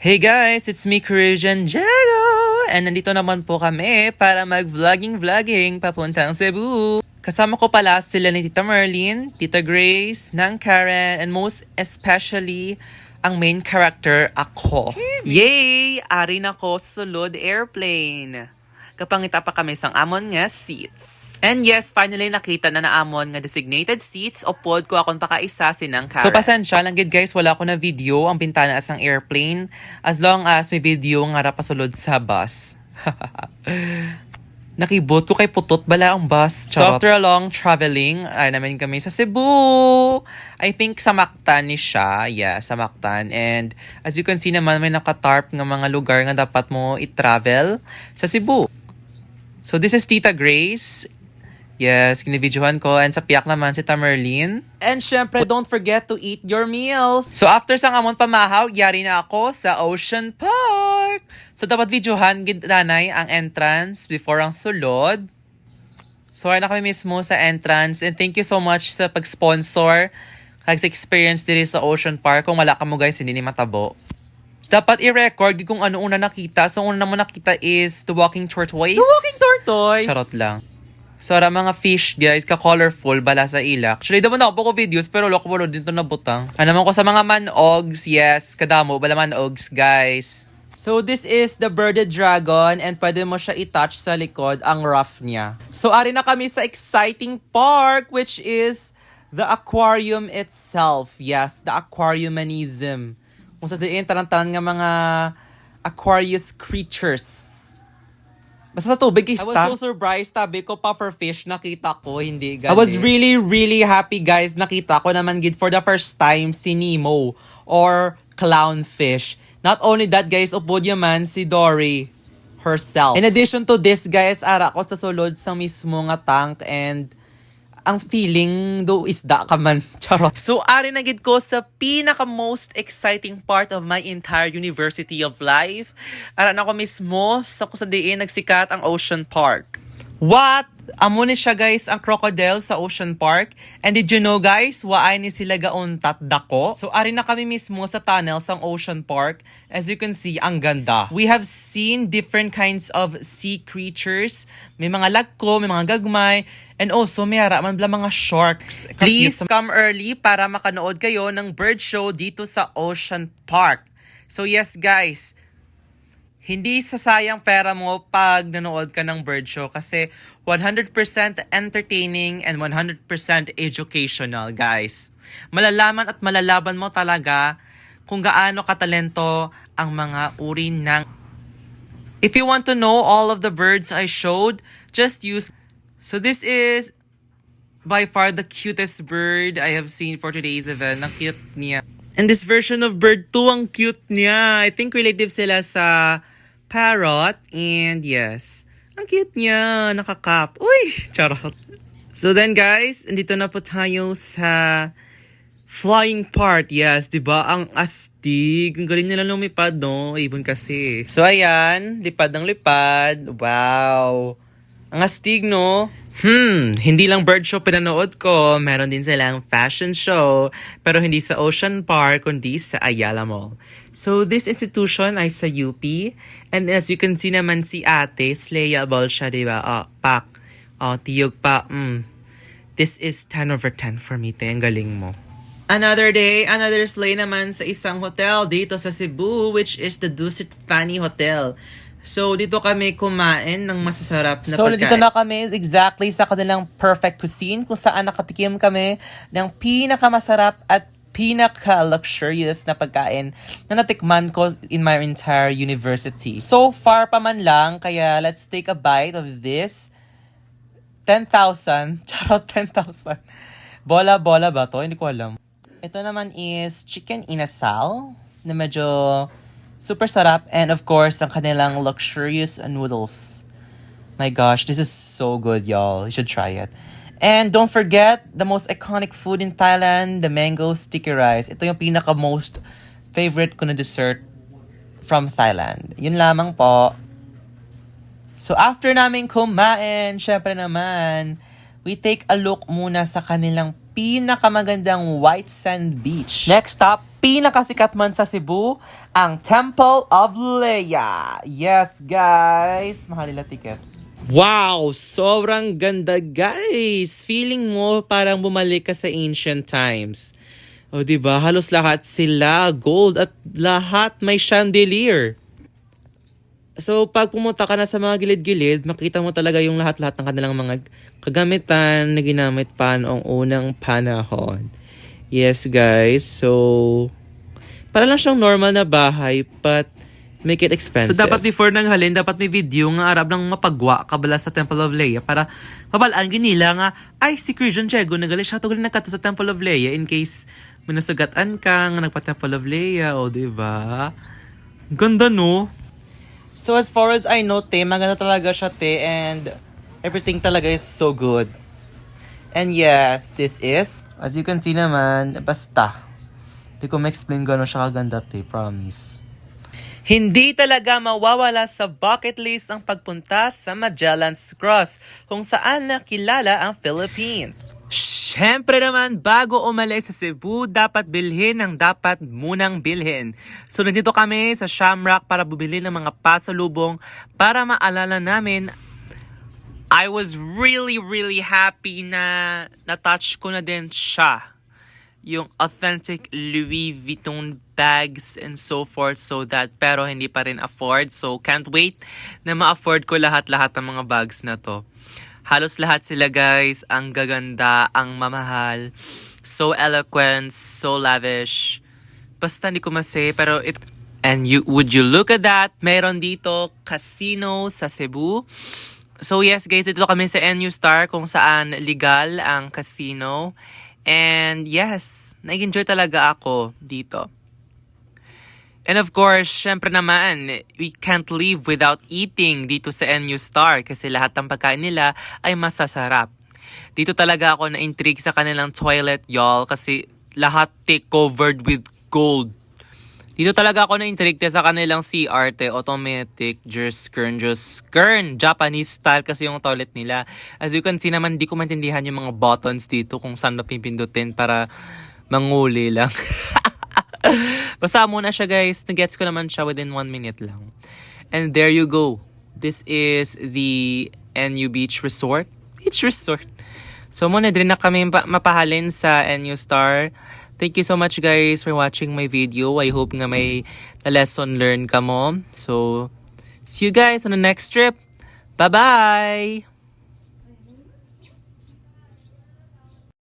Hey guys, it's me, Korean Jago! And nandito naman po kami para mag-vlogging papuntang Cebu. Kasama ko pala sila ni Tita Merlin, Tita Grace, Nang Karen, and most especially ang main character, ako. Yay! Ari na ko sulod airplane. Kapangita pa kami sang amon nga seats. And yes, finally nakita na amon nga designated seats o pod ko akong pakaisa sinang Karen. So pasensya lang gid guys, wala ko na video ang bintana asang airplane as long as may video nga ra pasulod sa bus. Nakibot ko kay putot bala ang bus. Charot. So after a long traveling, ay naman kami sa Cebu. I think sa Mactan ni siya. Yeah, sa Mactan. And as you can see naman, may nakatarp nga mga lugar nga dapat mo i-travel sa Cebu. So this is Tita Grace. Yes, kinibidyohan ko. And sa piyak naman si Tamerlin. And syempre, don't forget to eat your meals. So after sa amon pamahaw, yari na ako sa Ocean Park. So dapat videohan gidanay ang entrance before ang sulod. So ay na kami mismo sa entrance. And thank you so much sa pag-sponsor kag sa experience diri sa Ocean Park. Kung wala ka mo guys, hindi ni matabo. Dapat i-record kung ano una nakita. So una mo nakita is the walking tortoise. The walking tortoise! Charot lang. So ara mga fish guys, ka-colorful bala sa ilak. Actually, daman ako po videos pero loko mo dito na butang. Ano naman ko sa mga manogs, yes, kadamo bala manogs guys. So this is the birded dragon and pwede mo siya i-touch sa likod ang ruff niya. So ari na kami sa exciting park which is the aquarium itself. Yes, the aquariumanism. Kung sa diin tarantaran nga mga aquarius creatures. Basta sa tubig is I was so surprised, tabi ko pufferfish nakita ko, hindi gali. I was really happy guys, nakita ko naman gid for the first time si Nemo or clownfish. Not only that guys, upod yaman si Dory herself. In addition to this guys, ara ko sa sulod sa mismo nga tank and ang feeling do isda ka man. Charot. So ari na gid ko sa pinaka most exciting part of my entire University of Life. Ara na ko mismo sa kusadiin nagsikat ang Ocean Park. What? Amo ni siya guys ang crocodile sa Ocean Park. And did you know guys, waay ni sila gauntat dako? So ari na kami mismo sa tunnel sa Ocean Park. As you can see, ang ganda. We have seen different kinds of sea creatures. May mga lagko, may mga gagmay, and also may man bla mga sharks. Please come early para makanood kayo ng bird show dito sa Ocean Park. So yes guys, hindi sasayang pera mo pag nanood ka ng bird show kasi 100% entertaining and 100% educational, guys. Malalaman at malalaban mo talaga kung gaano katalento ang mga uri ng... If you want to know all of the birds I showed, just use... So this is by far the cutest bird I have seen for today's event. Ang cute niya. And this version of bird too, ang cute niya. I think relative sila sa parrot. And yes, ang cute niya. Nakakap. Uy! Charot. So then guys, andito na po tayo sa flying part. Yes, diba? Ang astig. Ang galing nila lumipad, no? Ibon kasi. So ayan, lipad ng lipad. Wow! Ang astig, no? Hindi lang bird show pinanood ko. Meron din silang fashion show. Pero hindi sa Ocean Park, kundi sa Ayala Mall. So, this institution ay sa UP. And as you can see naman si ate, slayable siya, diba? Pak. Tiyog pa. This is 10 over 10 for me, te. Ang galing mo. Another day, another slay naman sa isang hotel dito sa Cebu, which is the Dusit Thani Hotel. So, dito kami kumain ng masasarap na pagkain. So, dito na kami exactly sa kanilang perfect cuisine kung saan nakatikim kami ng pinakamasarap at pinaka-luxurious na pagkain na natikman ko in my entire university. So far pa man lang, kaya let's take a bite of this. 10,000. Charot, 10,000. Bola-bola ba to? Hindi ko alam. Ito naman is chicken inasal na medyo... super sarap. And of course, ang kanilang luxurious noodles. My gosh, this is so good, y'all. You should try it. And don't forget, the most iconic food in Thailand, the mango sticky rice. Ito yung pinaka-most favorite ko na dessert from Thailand. Yun lamang po. So after namin kumain, syempre naman, we take a look muna sa kanilang pinakamagandang white sand beach. Next stop, pinakasikat man sa Cebu, ang Temple of Leia. Yes, guys. Mahal nila ticket. Wow! Sobrang ganda, guys! Feeling mo parang bumalik ka sa ancient times. O, diba? Halos lahat sila gold at lahat may chandelier. So, pag pumunta ka na sa mga gilid-gilid, makita mo talaga yung lahat-lahat ng kanilang mga kagamitan na ginamit pa noong unang panahon. Yes, guys. So, para lang siyang normal na bahay, but make it expensive. So, dapat before nang halin, dapat may video nga arab ng mapagwa kabala sa Temple of Leia para mabalaan ginila nga, ay, si Christian Diego nagali siya tugal na kato sa Temple of Leia in case manasugatan ka nga nagpa-Temple of Leia, o diba? Ganda, no? So as far as I know, te, maganda talaga siya, te, and everything talaga is so good. And yes, this is, as you can see naman, basta. Hindi ko ma-explain gano'n siya kaganda, te, promise. Hindi talaga mawawala sa bucket list ang pagpunta sa Magellan's Cross, kung saan nakilala ang Philippines. Siyempre naman, bago umalis sa Cebu, dapat bilhin ang dapat munang bilhin. So, nandito kami sa Shamrock para bumili ng mga pasalubong para maalala namin. I was really happy na na-touch ko na din siya. Yung authentic Louis Vuitton bags and so forth, so that, pero hindi pa rin afford. So, can't wait na ma-afford ko lahat-lahat ng mga bags na to. Halos lahat sila, guys, ang gaganda, ang mamahal, so eloquent, so lavish. Basta hindi ko masay, pero would you look at that? Meron dito casino sa Cebu. So yes, guys, dito kami sa NU Star kung saan legal ang casino. And yes, nag-enjoy talaga ako dito. And of course, syempre naman, we can't live without eating dito sa NU Star kasi lahat ng pagkain nila ay masasarap. Dito talaga ako na-intrigue sa kanilang toilet, y'all, kasi lahat covered with gold. Dito talaga ako na-intrigue sa kanilang CR, automatic, just kern, Japanese style kasi yung toilet nila. As you can see naman, di ko maintindihan yung mga buttons dito kung saan napipindutin para manguli lang. Basta muna siya, guys. Nagets ko naman siya within 1 minute lang. And there you go. This is the NU Beach Resort. So muna din na kami mapahalin sa NU Star. Thank you so much, guys, for watching my video. I hope nga may lesson learned ka mo. So, see you guys on the next trip. Bye-bye!